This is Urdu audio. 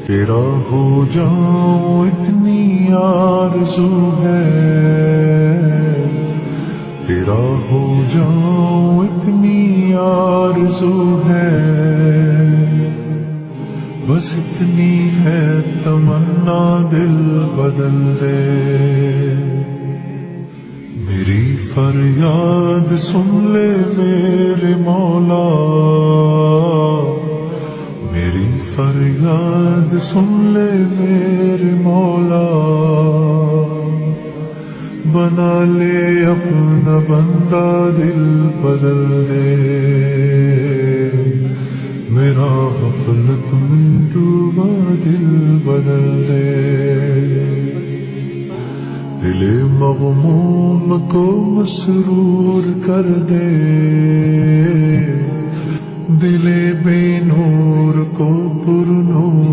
تیرا ہو جاؤں اتنی آرزو ہے، تیرا ہو جاؤں اتنی آرزو ہے، بس اتنی ہے تمنا دل بدل دے۔ میری فریاد سن لے میرے مولا، میری فریاد سن لے میرے مولا، بنا لے اپنا بندہ دل بدل دے، میرا غفلت میں ڈوبا دل بدل دے۔ دل مغموم کو مسرور کر دے، دل بے نور کو پر نور